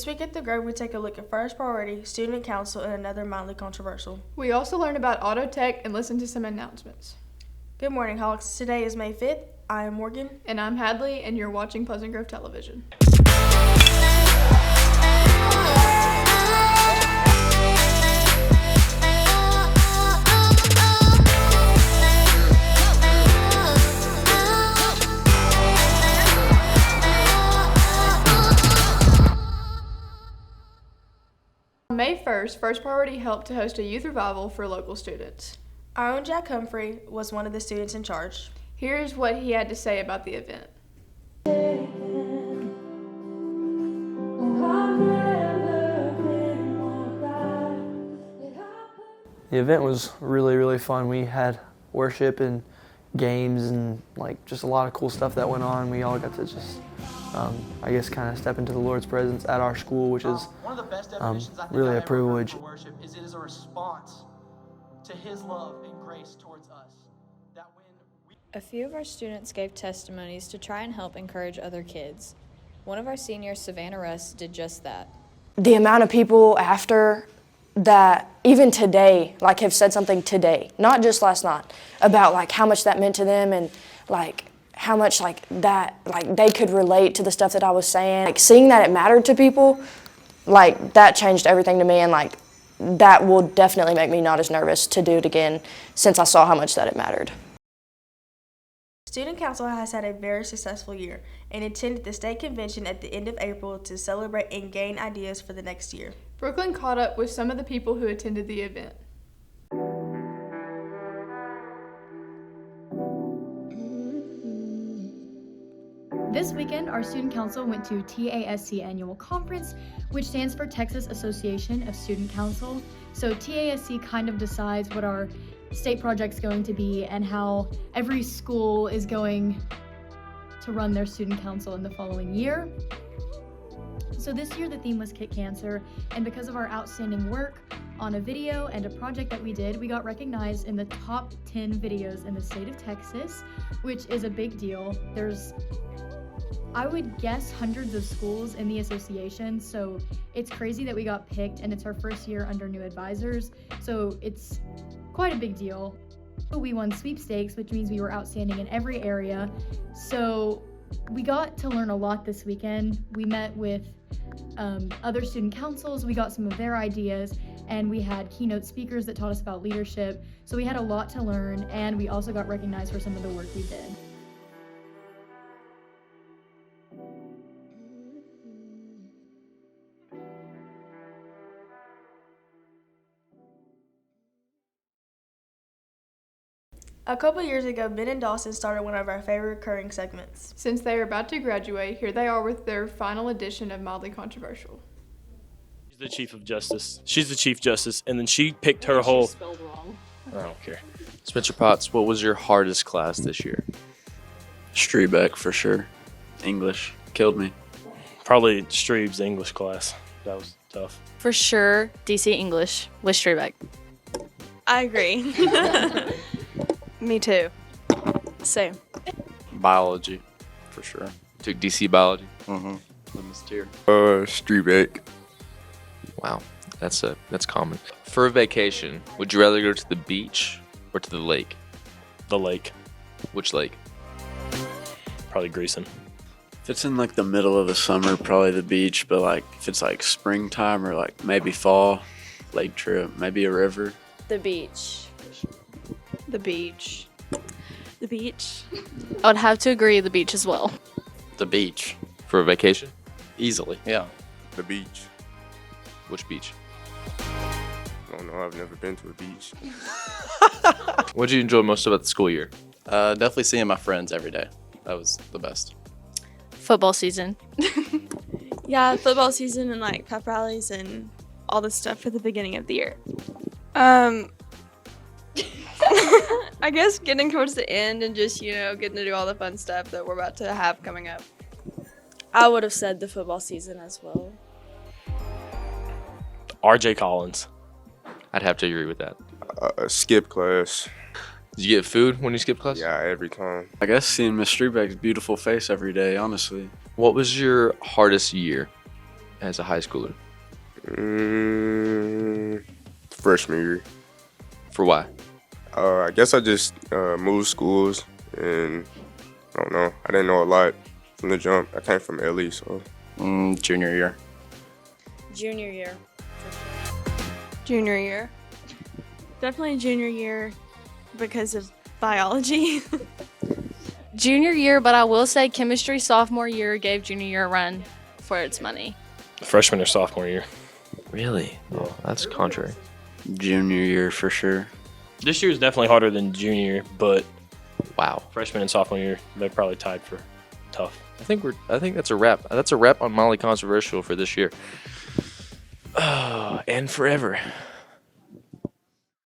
This week at The Grove, we take a look at First Priority, Student Council, and another mildly controversial. We also learn about auto tech and listen to some announcements. Good morning, Hawks. Today is May 5th. I am Morgan. And I'm Hadley, and you're watching Pleasant Grove Television. On May 1st, First Priority helped to host a youth revival for local students. Our own Jack Humphrey was one of the students in charge. Here's what he had to say about the event. The event was really fun. We had worship and games and just a lot of cool stuff that went on. We all got to just kind of step into the Lord's presence at our school, which is one of the best definitions I think really I've a ever privilege. heard for worship is it is a response to His love and grace towards us. That when we A few of our students gave testimonies to try and help encourage other kids. One of our seniors, Savannah Russ, did just that. The amount of people after that, even today, have said something today, not just last night, about how much that meant to them and how much they could relate to the stuff that I was saying. Seeing that it mattered to people, that changed everything to me, and that will definitely make me not as nervous to do it again since I saw how much that it mattered. Student Council has had a very successful year and attended the state convention at the end of April to celebrate and gain ideas for the next year. Brooklyn caught up with some of the people who attended the event. This weekend, our student council went to TASC Annual Conference, which stands for Texas Association of Student Council. So TASC kind of decides what our state project's going to be and how every school is going to run their student council in the following year. So this year the theme was Kick Cancer, and because of our outstanding work on a video and a project that we did, we got recognized in the top 10 videos in the state of Texas, which is a big deal. There's, I would guess, hundreds of schools in the association, so it's crazy that we got picked, and it's our first year under new advisors, so it's quite a big deal. We won sweepstakes, which means we were outstanding in every area, so we got to learn a lot this weekend. We met with other student councils, we got some of their ideas, and we had keynote speakers that taught us about leadership, so we had a lot to learn, and we also got recognized for some of the work we did. A couple years ago, Ben and Dawson started one of our favorite recurring segments. Since they are about to graduate, here they are with their final edition of Mildly Controversial. She's the Chief of Justice. She's the Chief Justice, and then she picked her whole... Spelled wrong. I don't care. Spencer Potts, what was your hardest class this year? Strebeck for sure. English killed me. Probably Strebe's English class. That was tough. For sure, DC English with Strebeck. I agree. Me too. Same. Biology, for sure. Took DC biology. Strebeck. Wow, that's common. For a vacation, would you rather go to the beach or to the lake? The lake. Which lake? Probably Greason. If it's in the middle of the summer, probably the beach, but if it's springtime or maybe fall, lake trip, maybe a river. The beach. The beach. The beach. I would have to agree, the beach as well. The beach. For a vacation? Easily. Yeah. The beach. Which beach? I don't know, I've never been to a beach. What did you enjoy most about the school year? Definitely seeing my friends every day. That was the best. Football season. Yeah, football season and pep rallies and all this stuff for the beginning of the year. I guess getting towards the end and just, getting to do all the fun stuff that we're about to have coming up. I would have said the football season as well. RJ Collins. I'd have to agree with that. Skip class. Did you get food when you skipped class? Yeah, every time. I guess seeing Miss Strebeck's beautiful face every day, honestly. What was your hardest year? as a high schooler? Freshman year. For why? I guess I just moved schools, and I don't know. I didn't know a lot from the jump. I came from LE, so. Junior year. Junior year. Junior year. Definitely junior year because of biology. Junior year, but I will say chemistry sophomore year gave junior year a run for its money. Freshman or sophomore year. Really? Oh, that's contrary. Junior year for sure. This year is definitely harder than junior year, but wow, freshman and sophomore year, they're probably tied for tough. I think that's a wrap. That's a wrap on Molly Controversial for this year. Oh, and forever.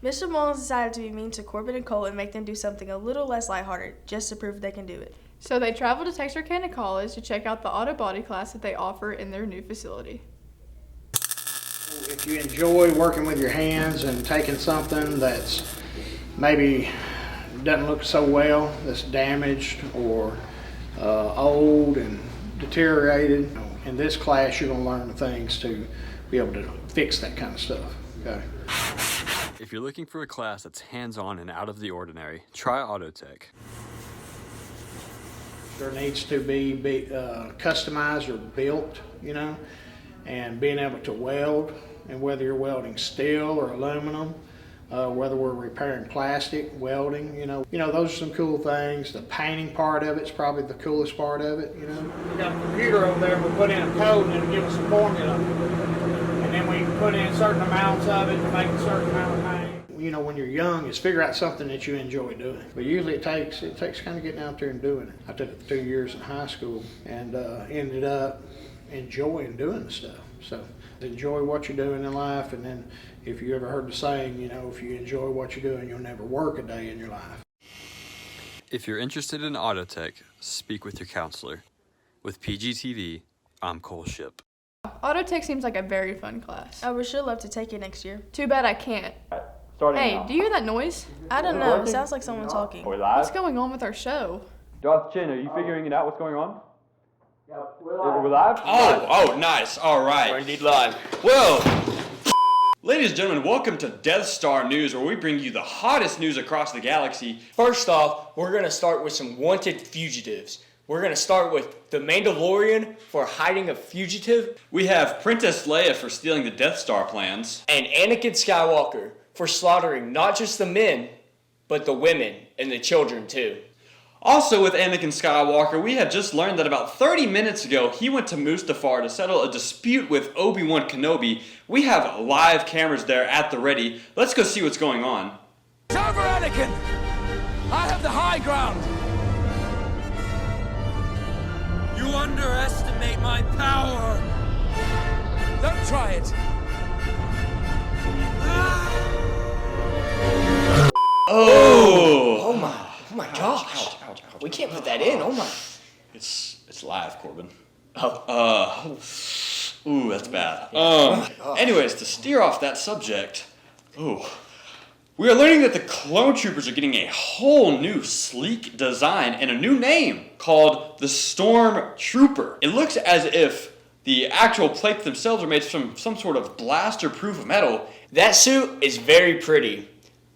Mr. Mullins decided to be mean to Corbin and Cole and make them do something a little less lighthearted, just to prove they can do it. So they traveled to Texarkana College to check out the auto body class that they offer in their new facility. If you enjoy working with your hands and taking something that's maybe doesn't look so well, that's damaged or old and deteriorated, in this class you're going to learn the things to be able to fix that kind of stuff. Okay. If you're looking for a class that's hands-on and out of the ordinary, try AutoTech. There needs to be customized or built, and being able to weld, and whether you're welding steel or aluminum, whether we're repairing plastic, welding, those are some cool things. The painting part of it's probably the coolest part of it, We got a computer over there, we put in a code and it'll give us a formula. And then we put in certain amounts of it to make a certain amount of paint. When you're young, is figure out something that you enjoy doing. But usually it takes kind of getting out there and doing it. I took it 2 years in high school and ended up enjoying doing the stuff. So enjoy what you're doing in life, and then if you ever heard the saying, if you enjoy what you're doing, you'll never work a day in your life. If you're interested in AutoTech, speak with your counselor. With PGTV, I'm Cole Ship. Autotech seems like a very fun class. I would sure love to take it next year. Too bad I can't. Hey, do you hear that noise? I don't know. It sounds like someone talking. What's going on with our show? Darth Chin, are you figuring it out what's going on? Yeah, we're live. Oh, nice. All right. We're indeed live. Well, ladies and gentlemen, welcome to Death Star News, where we bring you the hottest news across the galaxy. First off, we're going to start with some wanted fugitives. We're going to start with the Mandalorian for hiding a fugitive. We have Princess Leia for stealing the Death Star plans. And Anakin Skywalker for slaughtering not just the men, but the women and the children too. Also with Anakin Skywalker, we have just learned that about 30 minutes ago, he went to Mustafar to settle a dispute with Obi-Wan Kenobi. We have live cameras there at the ready. Let's go see what's going on. Time for Anakin! I have the high ground! You underestimate my power! Don't try it! Oh my gosh. We can't put that in, oh my. It's live, Corbin. Oh. Ooh, that's bad. Anyways, to steer off that subject, we are learning that the clone troopers are getting a whole new sleek design and a new name called the Storm Trooper. It looks as if the actual plates themselves are made from some sort of blaster-proof metal. That suit is very pretty,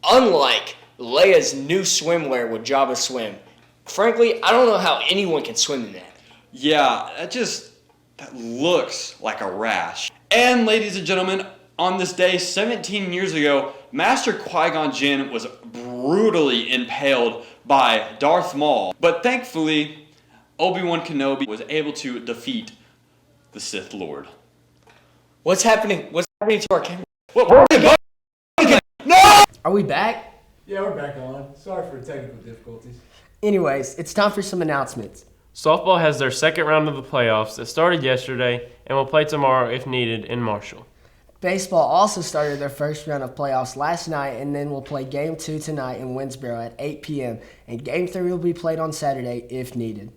unlike Leia's new swimwear with Jabba Swim. Frankly, I don't know how anyone can swim in that. Yeah, that looks like a rash. And ladies and gentlemen, on this day 17 years ago, Master Qui-Gon Jinn was brutally impaled by Darth Maul. But thankfully, Obi-Wan Kenobi was able to defeat the Sith Lord. What's happening? What's happening to our camera? No! Are we back? Yeah, we're back on. Sorry for the technical difficulties. Anyways, it's time for some announcements. Softball has their second round of the playoffs that started yesterday and will play tomorrow if needed in Marshall. Baseball also started their first round of playoffs last night and then will play Game 2 tonight in Winsboro at 8 p.m. and Game 3 will be played on Saturday if needed.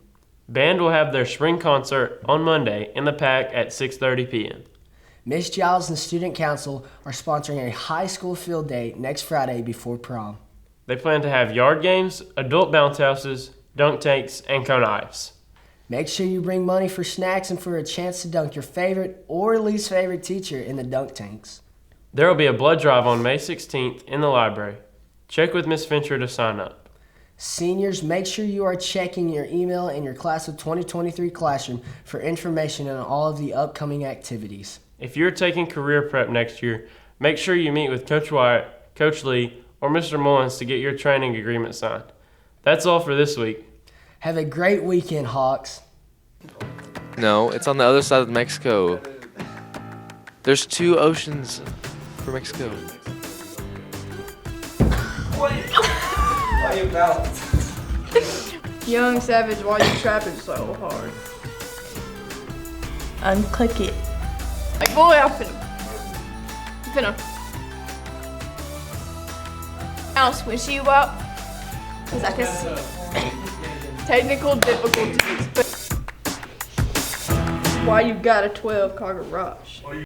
Band will have their spring concert on Monday in the PAC at 6:30 p.m. Miss Giles and Student Council are sponsoring a high school field day next Friday before prom. They plan to have yard games, adult bounce houses, dunk tanks, and cone ice. Make sure you bring money for snacks and for a chance to dunk your favorite or least favorite teacher in the dunk tanks. There will be a blood drive on May 16th in the library. Check with Miss Fincher to sign up. Seniors, make sure you are checking your email in your Class of 2023 classroom for information on all of the upcoming activities. If you're taking career prep next year, make sure you meet with Coach Wyatt, Coach Lee, or Mr. Mullins to get your training agreement signed. That's all for this week. Have a great weekend, Hawks. No, it's on the other side of Mexico. There's 2 oceans for Mexico. Why you balance? Young Savage, why you trapping so hard? Unclick it. Like, boy, I'm finna I'll squish you up. Cause I can see technical difficulties. Why you got a 12-car garage?